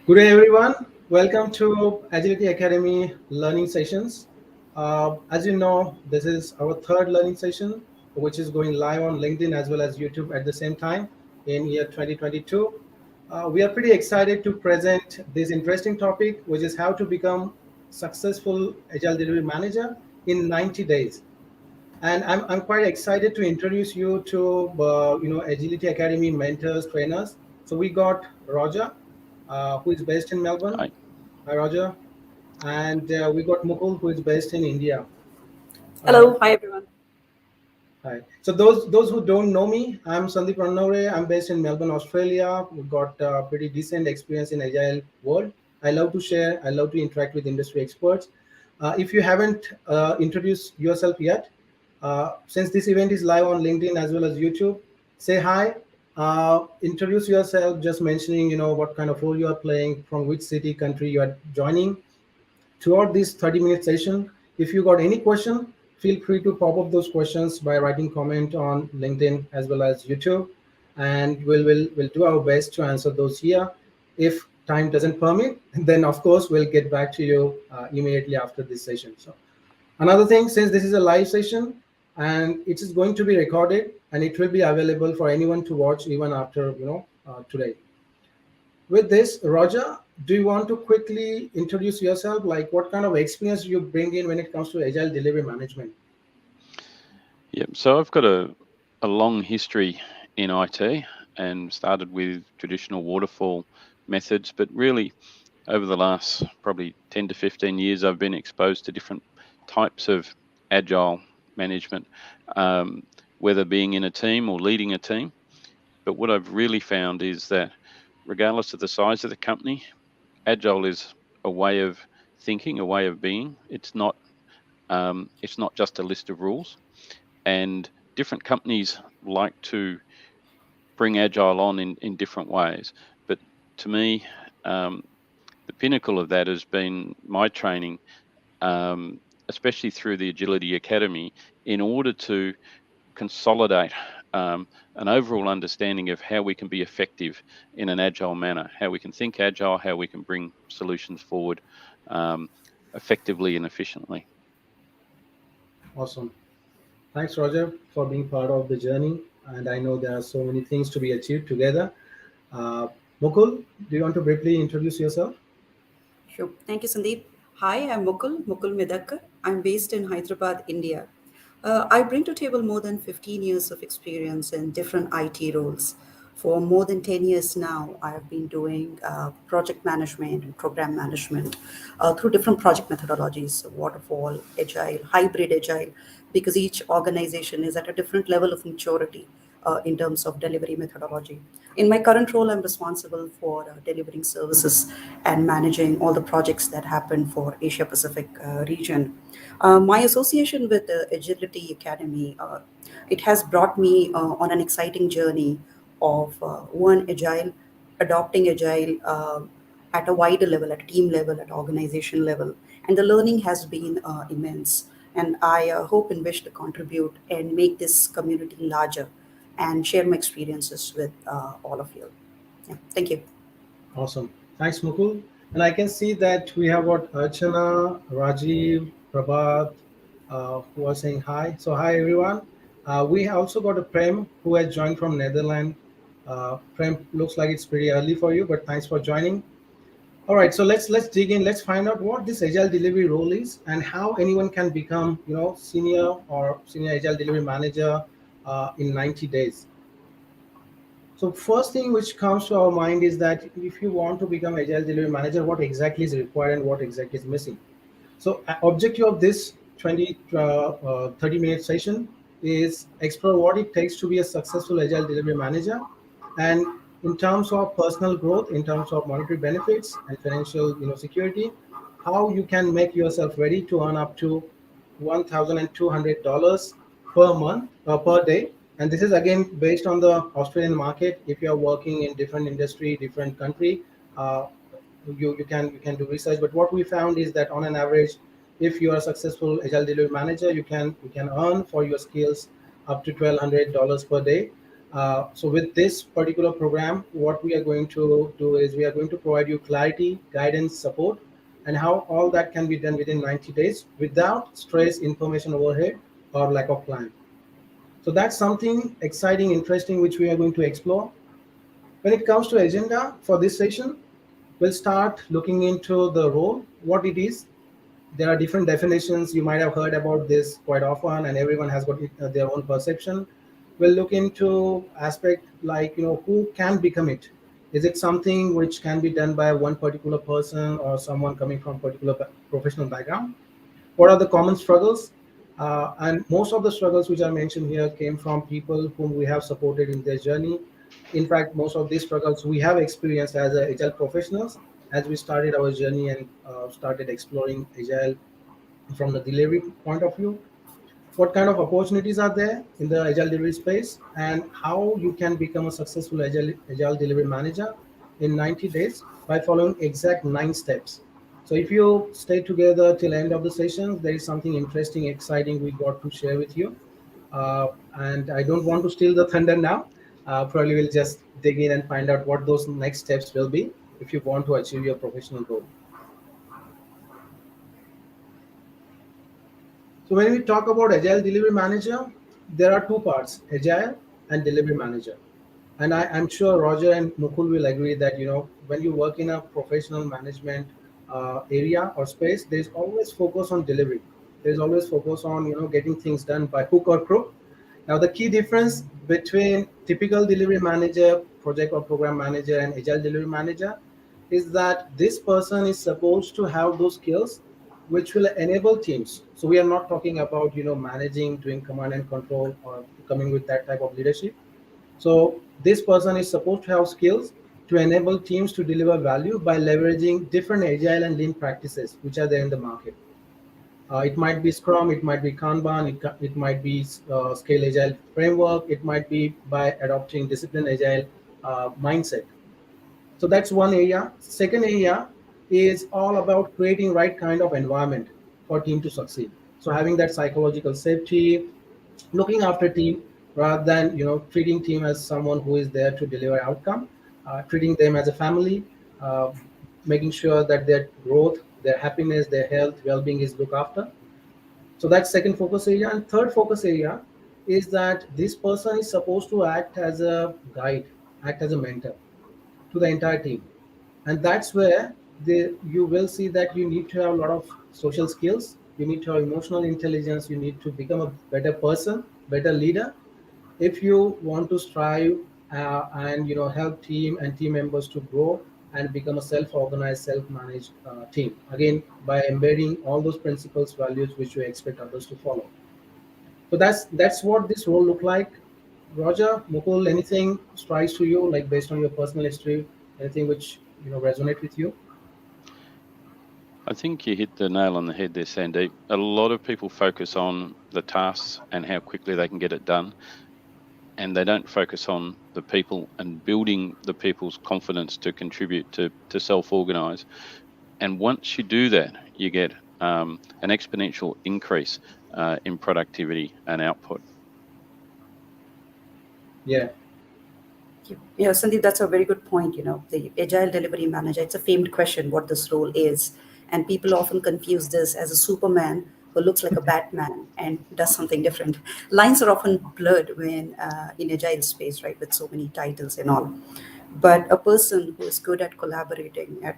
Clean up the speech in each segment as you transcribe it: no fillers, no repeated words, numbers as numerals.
Good day, everyone. Welcome to Agility Academy learning sessions. As you know, this is our third learning session, which is going live on LinkedIn as well as YouTube at the same time in year 2022. We are pretty excited to present this interesting topic, which is how to become successful Agile Delivery Manager in 90 days. And I'm quite excited to introduce you to Agility Academy mentors, trainers. So we got Roger, who is based in Melbourne. Hi. Hi, Roger. And we got Mukul, who is based in India. Uh, Hello, hi everyone. Hi. So those who don't know me, I'm Sandeep Ranore. I'm based in Melbourne, Australia. We've got pretty decent experience in agile world. I love to share. I love to interact with industry experts. If you haven't introduced yourself yet, since this event is live on LinkedIn as well as YouTube, say hi. Introduce yourself, just mentioning what kind of role you are playing, from which city, country you are joining throughout this 30-minute session. If you got any question, feel free to pop up those questions by writing comment on LinkedIn as well as YouTube, and we'll do our best to answer those here. If time doesn't permit, then of course we'll get back to you immediately after this session. So another thing, since this is a live session and it is going to be recorded and it will be available for anyone to watch even after today. With this, Roger, do you want to quickly introduce yourself? Like, what kind of experience you bring in when it comes to agile delivery management? So I've got a long history in IT and started with traditional waterfall methods, but really over the last probably 10 to 15 years, I've been exposed to different types of agile management, whether being in a team or leading a team. But what I've really found is that regardless of the size of the company, agile is a way of thinking, a way of being. It's not just a list of rules. And different companies like to bring agile on in different ways. But to me, the pinnacle of that has been my training, especially through the Agility Academy, in order to consolidate an overall understanding of how we can be effective in an agile manner, how we can think agile, how we can bring solutions forward effectively and efficiently. Awesome. Thanks, Roger, for being part of the journey. And I know there are so many things to be achieved together. Uh, Mukul, do you want to briefly introduce yourself? Sure. Thank you, Sandeep. Hi, I'm Mukul Medakkar. I'm based in Hyderabad, India. I bring to table more than 15 years of experience in different IT roles. For more than 10 years now, I have been doing project management and program management through different project methodologies, waterfall, agile, hybrid agile, because each organization is at a different level of maturity in terms of delivery methodology. In my current role, I'm responsible for delivering services and managing all the projects that happen for Asia Pacific region. My association with the Agility Academy, it has brought me on an exciting journey of one agile, adopting agile at a wider level, at team level, at organization level, and the learning has been immense. And I hope and wish to contribute and make this community larger and share my experiences with all of you. Yeah, thank you. Awesome. Thanks, Mukul. And I can see that we have got Archana, Rajiv, Prabhat, who are saying hi. So hi, everyone. We also got a Prem who has joined from Netherlands. Prem, looks like it's pretty early for you, but thanks for joining. All right, so let's dig in. Let's find out what this agile delivery role is and how anyone can become, senior or senior agile delivery manager in 90 days. So first thing which comes to our mind is that if you want to become agile delivery manager, what exactly is required and what exactly is missing. So objective of this 30-minute session is explore what it takes to be a successful agile delivery manager, and in terms of personal growth, in terms of monetary benefits and financial security, how you can make yourself ready to earn up to $1,200 per month per day. And this is again based on the Australian market. If you are working in different industry, different country, uh, you can do research. But what we found is that on an average, if you are a successful agile delivery manager, you can earn for your skills up to $1,200 per day. So with this particular program, what we are going to do is we are going to provide you clarity, guidance, support, and how all that can be done within 90 days without stress, information overhead, or lack of plan. So that's something exciting, interesting, which we are going to explore. When it comes to agenda for this session, we'll start looking into the role, what it is. There are different definitions. You might have heard about this quite often, and everyone has got their own perception. We'll look into aspect like who can become it. Is it something which can be done by one particular person or someone coming from particular professional background? What are the common struggles? And most of the struggles which I mentioned here came from people whom we have supported in their journey. In fact, most of these struggles we have experienced as agile professionals as we started our journey and started exploring agile from the delivery point of view. What kind of opportunities are there in the agile delivery space, and how you can become a successful agile delivery manager in 90 days by following exact 9 steps. So if you stay together till end of the session, there is something interesting, exciting we got to share with you. And I don't want to steal the thunder now. Probably we'll just dig in and find out what those next steps will be if you want to achieve your professional goal. So when we talk about Agile Delivery Manager, there are two parts, Agile and Delivery Manager. And I'm sure Roger and Mukul will agree that when you work in a professional management area or space, there's always focus on delivery. There's always focus on getting things done by hook or crook. Now the key difference between typical delivery manager, project or program manager, and agile delivery manager is that this person is supposed to have those skills which will enable teams. So we are not talking about managing, doing command and control, or coming with that type of leadership. So this person is supposed to have skills to enable teams to deliver value by leveraging different agile and lean practices which are there in the market. It might be Scrum, it might be Kanban, it might be Scale Agile framework, it might be by adopting discipline agile mindset. So that's one area. Second area is all about creating right kind of environment for team to succeed. So having that psychological safety, looking after team rather than treating team as someone who is there to deliver outcome, treating them as a family, uh, making sure that their growth, their happiness, their health, well-being is looked after. So that's second focus area. And third focus area is that this person is supposed to act as a guide, act as a mentor to the entire team. And that's where you will see that you need to have a lot of social skills, you need to have emotional intelligence, you need to become a better person, better leader if you want to strive and help team and team members to grow and become a self-organized, self-managed team, again by embedding all those principles, values which you expect others to follow. So that's what this role look like. Roger, Mukul, anything strikes to you like based on your personal history, anything which resonate with you? I think you hit the nail on the head there, Sandeep. A lot of people focus on the tasks and how quickly they can get it done, and they don't focus on the people and building the people's confidence to contribute to self-organize. And once you do that, you get an exponential increase in productivity and output. Yeah. Yeah, Sandeep, that's a very good point. The agile delivery manager, it's a famed question what this role is. And people often confuse this as a Superman who looks like a Batman and does something different. Lines are often blurred when in agile space, right, with so many titles and all. But a person who is good at collaborating, at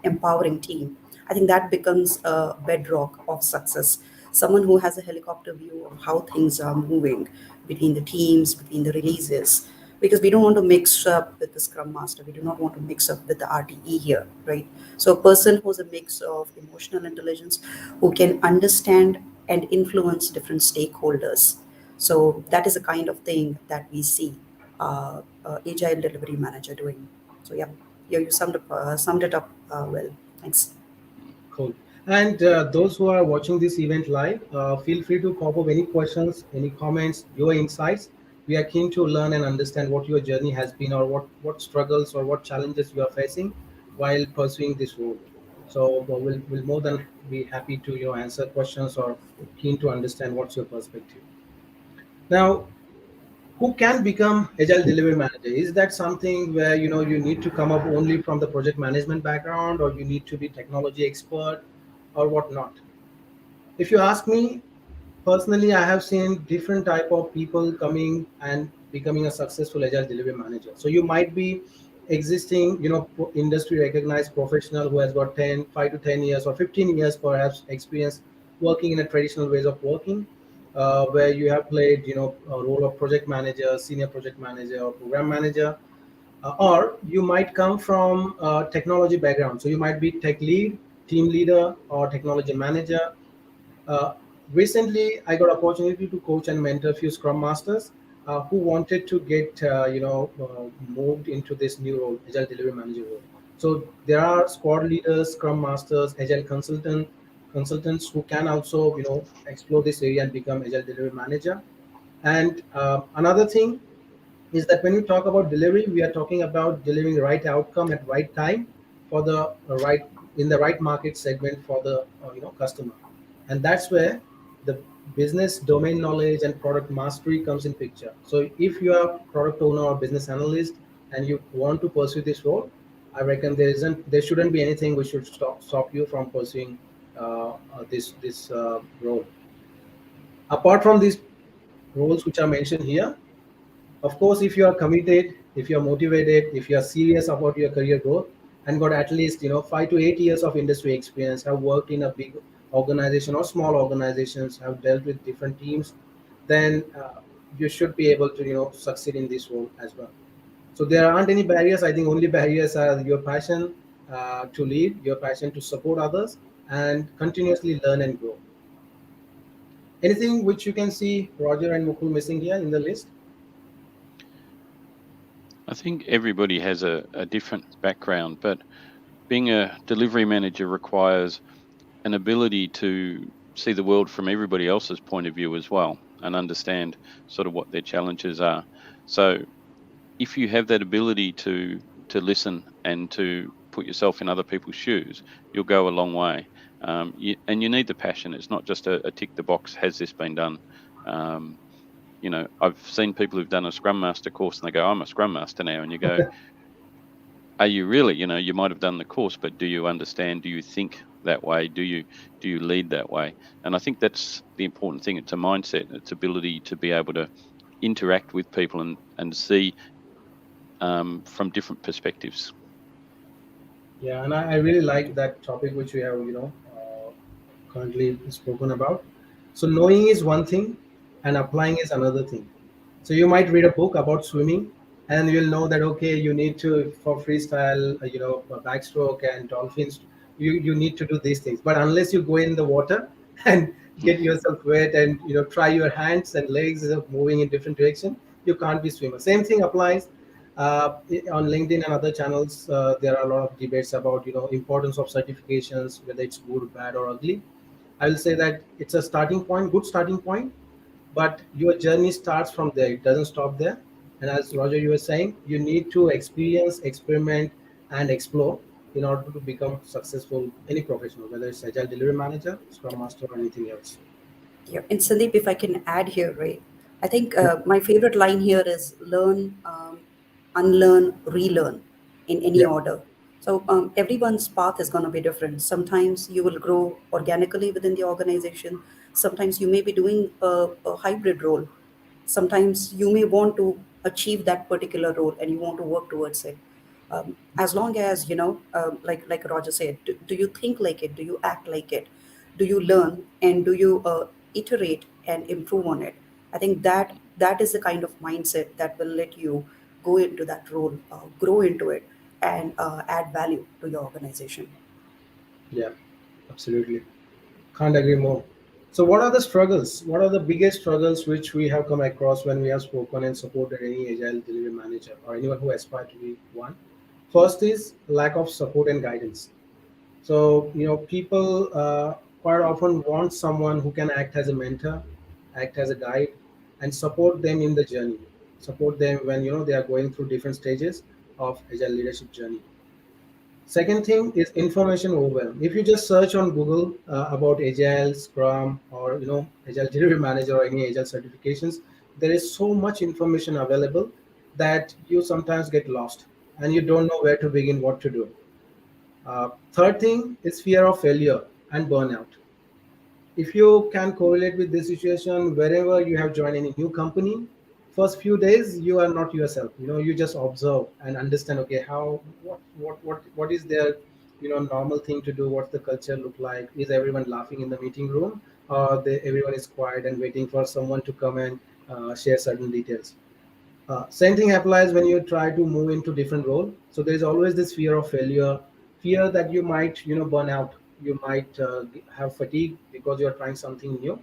empowering team, I think that becomes a bedrock of success. Someone who has a helicopter view of how things are moving between the teams, between the releases, because we don't want to mix up with the scrum master, we do not want to mix up with the RTE here, right? So a person who's a mix of emotional intelligence, who can understand and influence different stakeholders. So that is the kind of thing that we see agile delivery manager doing. So yeah, you summed it up well. Thanks. Cool. And those who are watching this event live, feel free to pop up any questions, any comments, your insights. We are keen to learn and understand what your journey has been, or what struggles or what challenges you are facing while pursuing this role. So we'll more than be happy to answer questions or keen to understand what's your perspective. Now, Who can become agile delivery manager? Is that something where you need to come up only from the project management background, or you need to be technology expert, or whatnot? If you ask me, personally, I have seen different type of people coming and becoming a successful agile delivery manager. So you might be existing, industry recognized professional who has got 5 to 10 years or 15 years perhaps experience working in a traditional ways of working, where you have played, a role of project manager, senior project manager, or program manager. Or you might come from technology background. So you might be tech lead, team leader, or technology manager. uh, Recently, I got opportunity to coach and mentor a few Scrum Masters who wanted to get moved into this new role, Agile Delivery Manager role. So there are squad leaders, Scrum Masters, Agile consultants who can also explore this area and become Agile Delivery Manager. And another thing is that when we talk about delivery, we are talking about delivering the right outcome at right time for the right in the right market segment for the customer, and that's where the business domain knowledge and product mastery comes in picture. So if you are product owner or business analyst and you want to pursue this role, I reckon there shouldn't be anything which should stop you from pursuing this role. Apart from these roles which are mentioned here, of course, if you are committed, if you are motivated, if you are serious about your career growth, and got at least 5 to 8 years of industry experience, have worked in a big organization or small organizations, have dealt with different teams, then you should be able to succeed in this role as well. So there aren't any barriers. I think only barriers are your passion to lead, your passion to support others, and continuously learn and grow. Anything which you can see Roger and Mukul missing here in the list? I think everybody has a different background, but being a delivery manager requires an ability to see the world from everybody else's point of view as well and understand sort of what their challenges are. So if you have that ability to listen and to put yourself in other people's shoes, you'll go a long way. And you need the passion. It's not just a tick the box. Has this been done? Um, I've seen people who've done a Scrum Master course and they go, "I'm a Scrum Master now," and you go, "Are you really? You might have done the course, but do you understand? Do you think that way? Do you lead that way?" And I think that's the important thing. It's a mindset. It's ability to be able to interact with people and see from different perspectives. Yeah, and I really like that topic which we have, currently spoken about. So knowing is one thing, and applying is another thing. So you might read a book about swimming, and you'll know that okay, you need to for freestyle, backstroke and dolphins, you need to do these things. But unless you go in the water and get yourself wet and try your hands and legs moving in different direction, you can't be swimmer. Same thing applies on LinkedIn and other channels. There are a lot of debates about importance of certifications, whether it's good, bad, or ugly. I will say that it's a starting point, good starting point, but your journey starts from there. It doesn't stop there. And as Roger, you were saying, you need to experience, experiment, and explore in order to become successful any professional, whether it's agile delivery manager, scrum master, or anything else. Yeah, and Sandeep, if I can add here, right? I think Yeah, my favorite line here is learn, unlearn, relearn in any yeah, order. So everyone's path is going to be different. Sometimes you will grow organically within the organization. Sometimes you may be doing a hybrid role. Sometimes you may want to achieve that particular role and you want to work towards it. As long as like Roger said, do you think like it? Do you act like it? Do you learn and do you iterate and improve on it? I think that is the kind of mindset that will let you go into that role, grow into it, and add value to your organization. yeah, absolutely. Can't agree more. So, what are the struggles? What are the biggest struggles which we have come across when we have spoken and supported any agile delivery manager or anyone who aspires to be one? First is lack of support and guidance. So, people quite often want someone who can act as a mentor, act as a guide, and support them in the journey. Support them when they are going through different stages of agile leadership journey. Second thing is information overwhelm. If you just search on Google about Agile, Scrum, or Agile Delivery Manager or any Agile certifications, there is so much information available that you sometimes get lost and you don't know where to begin, what to do. Third thing is fear of failure and burnout. If you can correlate with this situation, wherever you have joined any new company, first few days you are not yourself. You just observe and understand, okay, how what is their normal thing to do, what's the culture look like, is everyone laughing in the meeting room, or everyone is quiet and waiting for someone to come and share certain details. Same thing applies when you try to move into different role. So there is always this fear of failure, fear that you might burn out, you might have fatigue because you are trying something new.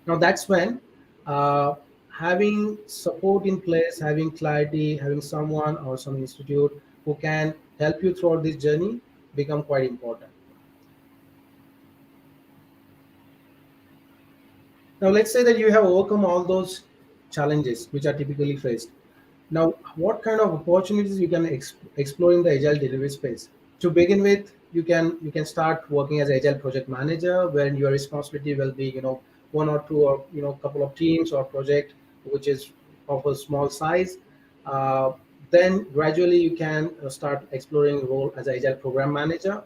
Now that's when uh, having support in place, having clarity, having someone or some institute who can help you throughout this journey become quite important. Now let's say that you have overcome all those challenges which are typically faced. Now, what kind of opportunities you can explore in the agile delivery space? To begin with, you can start working as agile project manager, where your responsibility will be one or two or couple of teams or project which is of a small size. Uh, then gradually you can start exploring role as agile program manager,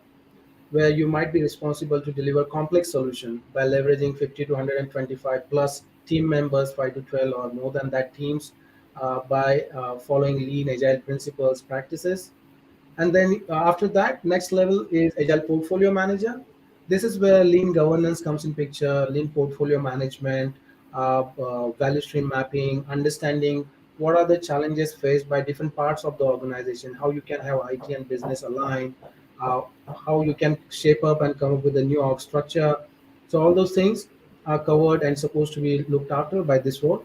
where you might be responsible to deliver complex solution by leveraging 50 to 125 plus team members, 5 to 12 or more than that teams, by following lean agile principles practices. And then after that, next level is agile portfolio manager. This is where lean governance comes in picture, lean portfolio management, value stream mapping, understanding what are the challenges faced by different parts of the organization, how you can have IT and business aligned, uh, how you can shape up and come up with a new org structure. So all those things are covered and supposed to be looked after by this role.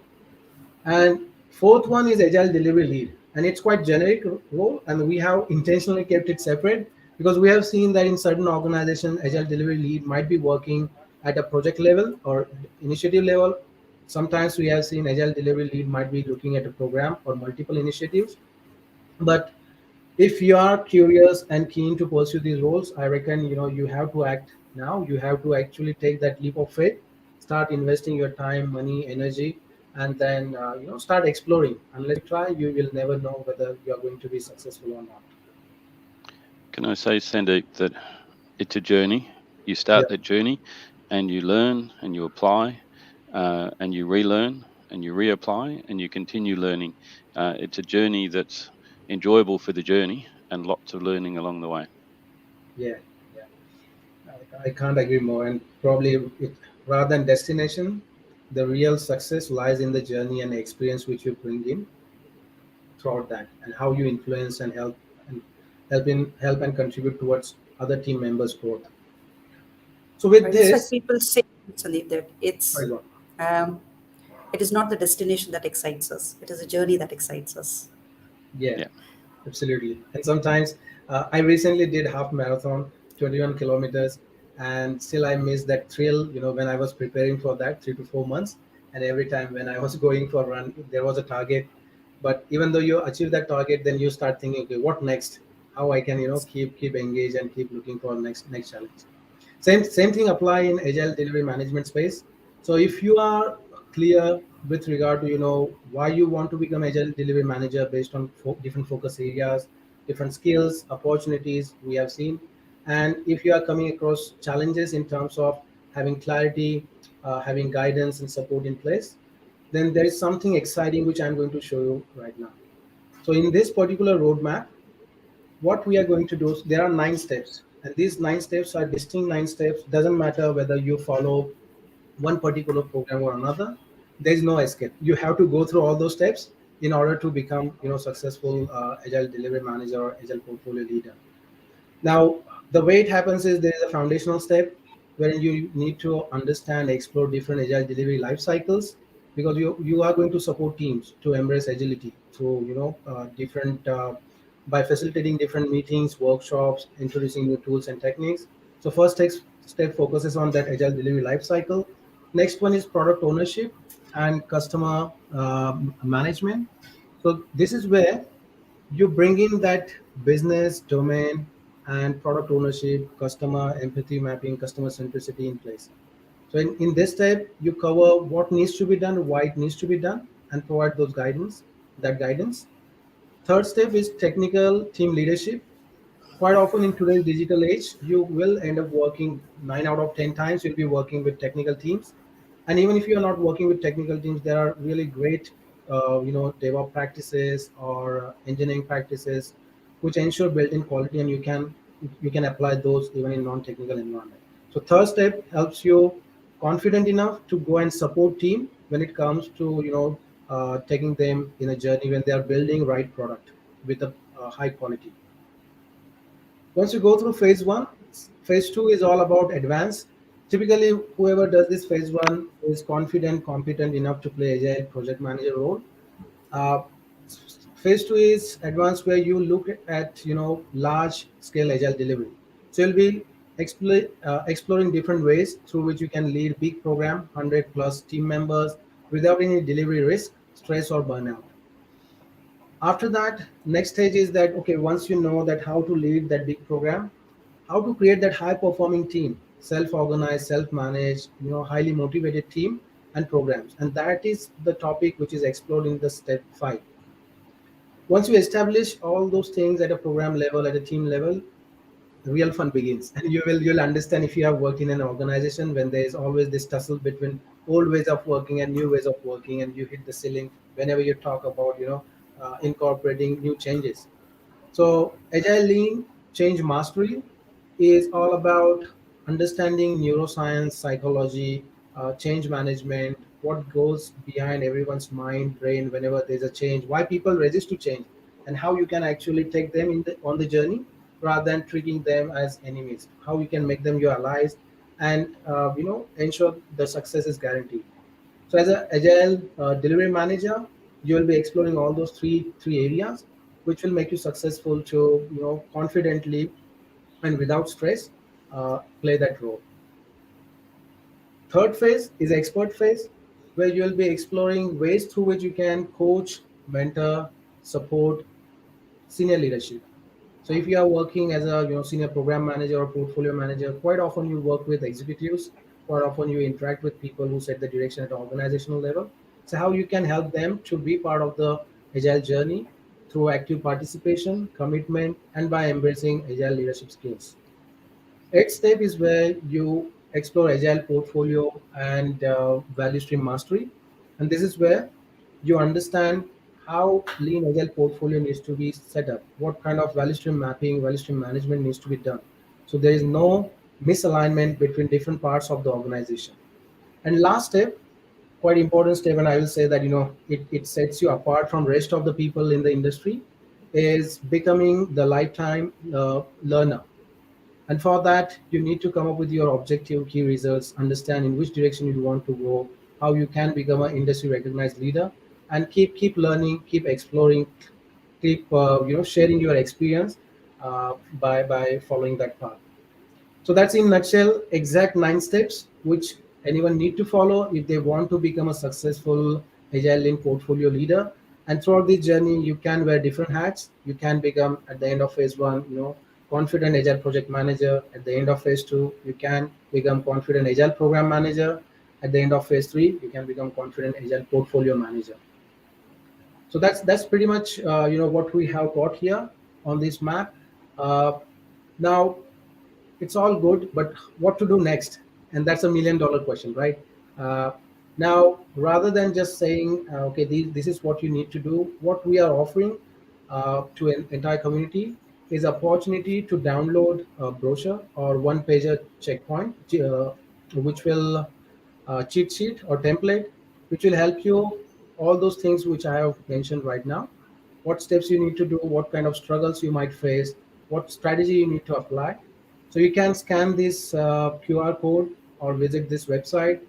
And fourth one is agile delivery lead, and it's quite generic role, and we have intentionally kept it separate because we have seen that in certain organizations, agile delivery lead might be working at a project level or initiative level. Sometimes we have seen agile delivery lead might be looking at a program or multiple initiatives. But if you are curious and keen to pursue these roles, I reckon you have to act now. You have to actually take that leap of faith, start investing your time, money, energy, and then start exploring. Unless you try, you will never know whether you are going to be successful or not. Can I say, Sandeep, that it's a journey? You Yeah, start that journey and you learn and you apply and you relearn and you reapply and you continue learning. It's a journey that's enjoyable for the journey and lots of learning along the way. yeah, yeah. I can't agree more. And probably rather than destination, the real success lies in the journey and experience which you bring in throughout that, and how you influence and help and contribute towards other team members' growth. So with It's like this, people say, Sandeep, that sorry, go on. um, it is not the destination that excites us; it is a journey that excites us. Yeah, Yeah. absolutely. And sometimes I recently did half marathon, 21 kilometers, and still I miss that thrill. When I was preparing for that 3 to 4 months, and every time when I was going for a run, there was a target. But even though you achieve that target, then you start thinking, okay, what next? How I can keep engaged and keep looking for next challenge. Same thing apply in agile delivery management space. So if you are clear with regard to why you want to become agile delivery manager based on different focus areas, different skills, opportunities we have seen, and if you are coming across challenges in terms of having clarity, having guidance and support in place, then there is something exciting which I'm going to show you right now. So in this particular roadmap, what we are going to do, there are 9 steps, and these 9 steps are distinct 9 steps. Doesn't matter whether you follow one particular program or another. There is no escape. You have to go through all those steps in order to become successful agile delivery manager or agile portfolio leader. Now, the way it happens is there is a foundational step wherein you need to understand, explore different agile delivery life cycles, because you are going to support teams to embrace agility through different by facilitating different meetings, workshops, introducing new tools and techniques. So first step focuses on that agile delivery life cycle. Next one is product ownership and customer management. So this is where you bring in that business domain and product ownership, customer empathy mapping, customer centricity in place. So in this step, you cover what needs to be done, why it needs to be done, and provide that guidance. Third step is technical team leadership. Quite often in today's digital age, you will end up working 9 out of 10 times. You'll be working with technical teams, and even if you are not working with technical teams, there are really great, DevOps practices or engineering practices, which ensure built-in quality, and you can apply those even in non-technical environment. So third step helps you confident enough to go and support team when it comes to taking them in a journey when they are building right product with a high quality. Once you go through phase one, phase two is all about advance. Typically, whoever does this phase one is confident, competent enough to play agile project manager role. Uh, Phase two is advanced, where you look at large scale agile delivery. So you'll be exploring different ways through which you can lead big program, 100 plus team members, without any delivery risk, stress, or burnout. After that, next stage is that, okay, once you know that how to lead that big program, how to create that high performing team, self organized, self managed, highly motivated team and programs. And that is the topic which is explored in the step 5. Once you establish all those things at a program level, at a team level, real fun begins. And you'll understand, if you have worked in an organization, when there is always this tussle between old ways of working and new ways of working, and you hit the ceiling whenever you talk about incorporating new changes. So, Agile Lean Change Mastery is all about understanding neuroscience, psychology, change management, what goes behind everyone's mind, brain whenever there's a change, why people resist to change, and how you can actually take them on the journey rather than treating them as enemies. How you can make them your allies, and ensure the success is guaranteed. So as an agile delivery manager, you will be exploring all those three areas, which will make you successful to confidently and without stress play that role. Third phase is expert phase, where you will be exploring ways through which you can coach, mentor, support senior leadership. So if you are working as a senior program manager or portfolio manager, quite often you work with executives. Quite often you interact with people who set the direction at organizational level. So how you can help them to be part of the agile journey through active participation, commitment, and by embracing agile leadership skills. Eighth step is where you explore agile portfolio and value stream mastery. And this is where you understand how lean agile portfolio needs to be set up, what kind of value stream mapping, value stream management needs to be done. So there is no misalignment between different parts of the organization. And last step, quite important step, and I will say that it sets you apart from rest of the people in the industry, is becoming the lifetime learner. And for that, you need to come up with your objective key results, understand in which direction you want to go, how you can become an industry recognized leader, and keep learning, keep exploring, keep sharing your experience by following that path. So that's in nutshell exact 9 steps which anyone need to follow if they want to become a successful agile lean portfolio leader. And throughout this journey, you can wear different hats. You can become at the end of phase one, confident agile project manager. At the end of phase two, you can become confident agile program manager. At the end of phase three, you can become confident agile portfolio manager. So that's pretty much what we have got here on this map. Now it's all good, but what to do next? And that's a $1 million question, right? uh, Now, rather than just saying okay, this is what you need to do, what we are offering to an entire community is opportunity to download a brochure or one pager checkpoint, which will cheat sheet or template, which will help you all those things which I have mentioned right now. What steps you need to do, what kind of struggles you might face, what strategy you need to apply. So you can scan this QR code or visit this website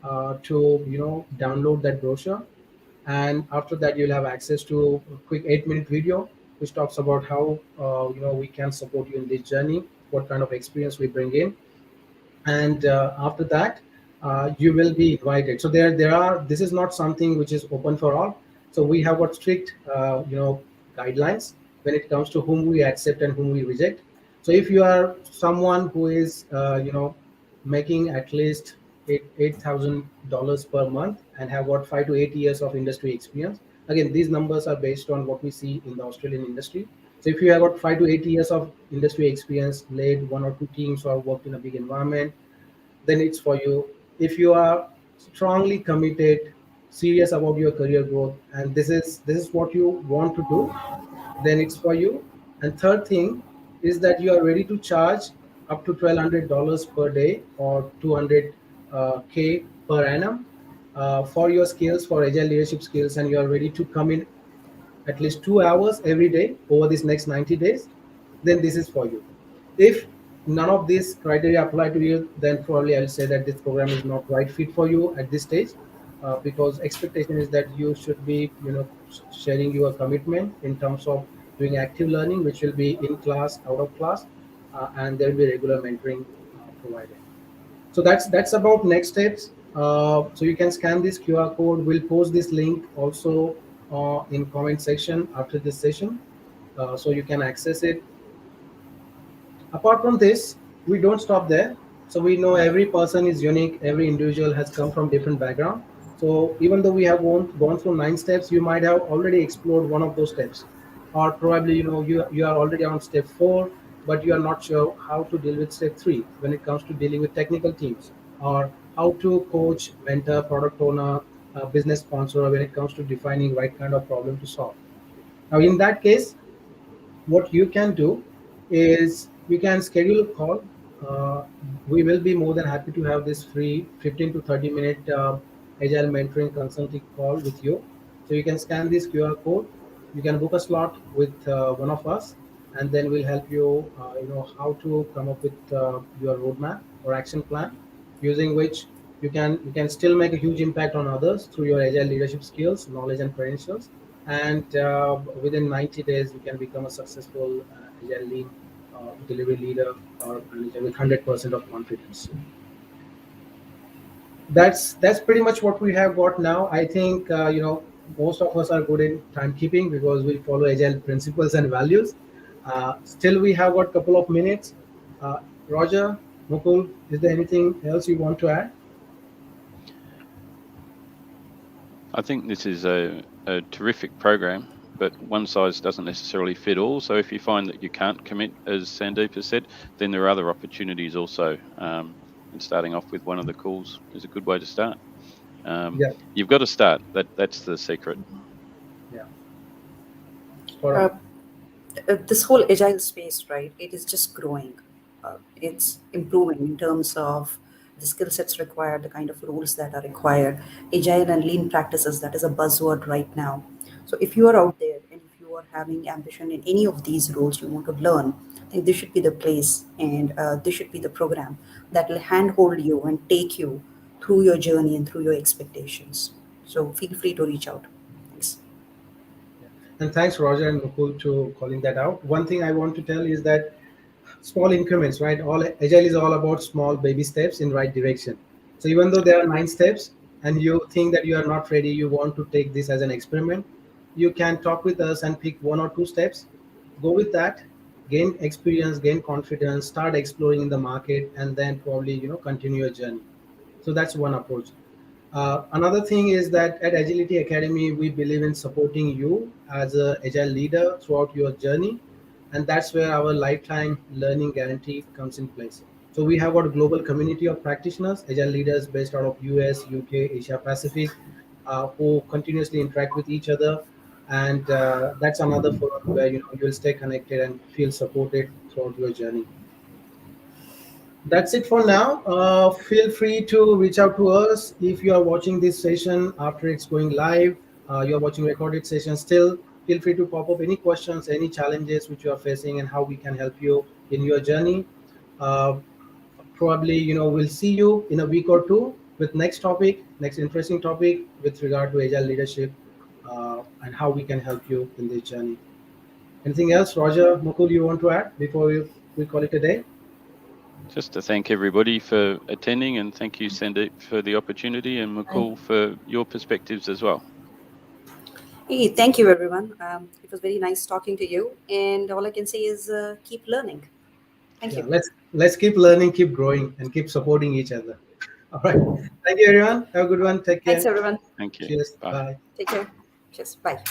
to download that brochure. And after that, you'll have access to a quick 8-minute video which talks about how we can support you in this journey, what kind of experience we bring in. And after that, you will be invited. So there are, this is not something which is open for all. So we have got strict guidelines when it comes to whom we accept and whom we reject. So if you are someone who is making at least $8,000 per month and have got 5 to 8 years of industry experience. Again, these numbers are based on what we see in the Australian industry. So if you have got 5 to 8 years of industry experience, led one or two teams or worked in a big environment, then it's for you. If you are strongly committed, serious about your career growth, and this is what you want to do, then it's for you. And third thing is that you are ready to charge up to $1,200 per day or 200 K per annum for your skills, for agile leadership skills, and you are ready to come in at least 2 hours every day over these next 90 days, then this is for you. If none of these criteria apply to you, then probably I'll say that this program is not right fit for you at this stage, because expectation is that you should be, sharing your commitment in terms of doing active learning, which will be in class, out of class, and there will be regular mentoring provided. So that's about next steps. So you can scan this QR code. We'll post this link also in comment section after this session, so you can access it. Apart from this, we don't stop there. So we know every person is unique. Every individual has come from different background. So even though we have gone through 9 steps, you might have already explored one of those steps, or probably you are already on step 4, but you are not sure how to deal with step 3 when it comes to dealing with technical teams, or how to coach, mentor, product owner, business sponsor when it comes to defining right kind of problem to solve. Now, in that case, what you can do is we can schedule a call. Uh, we will be more than happy to have this free 15 to 30 minute agile mentoring consulting call with you. So you can scan this QR code. You can book a slot with one of us, and then we'll help you. How to come up with your roadmap or action plan, using which you can still make a huge impact on others through your agile leadership skills, knowledge, and credentials. And within 90 days, you can become a successful agile lean delivery leader or manager with 100% of confidence. That's pretty much what we have got now. I think most of us are good in timekeeping because we follow agile principles and values. Still, we have got couple of minutes. Uh, Roger, Mukul, is there anything else you want to add? I think this is a terrific program, but one size doesn't necessarily fit all. So if you find that you can't commit, as Sandeep has said, then there are other opportunities also. And starting off with one of the calls is a good way to start. Yeah, You've got to start. That's the secret. yeah. Spot Uh, on. this whole agile space, right? It is just growing. It's improving in terms of the skill sets required, the kind of roles that are required. Agile and lean practices, that is a buzzword right now. So if you are out there and if you are having ambition in any of these roles you want to learn, I think this should be the place, and this should be the program that will handhold you and take you through your journey and through your expectations. So feel free to reach out. Thanks. Yeah. And thanks, Roger and Mukul, to calling that out. One thing I want to tell is that small increments, right? All agile is all about small baby steps in right direction. So even though there are 9 steps and you think that you are not ready, you want to take this as an experiment, you can talk with us and pick 1 or 2 steps, go with that, gain experience, gain confidence, start exploring in the market, and then probably continue your journey. So that's one approach. Another thing is that at Agility Academy, we believe in supporting you as a agile leader throughout your journey, and that's where our lifetime learning guarantee comes in place. So we have got a global community of practitioners, agile leaders based out of US, UK, Asia Pacific, who continuously interact with each other, and that's another forum where you'll stay connected and feel supported throughout your journey. That's it for now. Feel free to reach out to us if you are watching this session after it's going live. You're watching recorded session still. Feel free to pop up any questions, any challenges which you are facing, and how we can help you in your journey. Uh, Probably, we'll see you in a week or two with next topic, next interesting topic with regard to agile leadership, and how we can help you in this journey. Anything else, Roger, Mukul, you want to add before we call it a day? Just to thank everybody for attending, and thank you, Sandeep, for the opportunity, and Thank Mukul for your perspectives as well. Hey, thank you, everyone. It was very nice talking to you. And all I can say is keep learning. Thank Yeah, you. let's keep learning, keep growing, and keep supporting each other. All right. Thank you, everyone. Have a good one. Take Thanks, care. everyone. Thank you. Cheers. Bye. Bye. Take care. Cheers. Bye.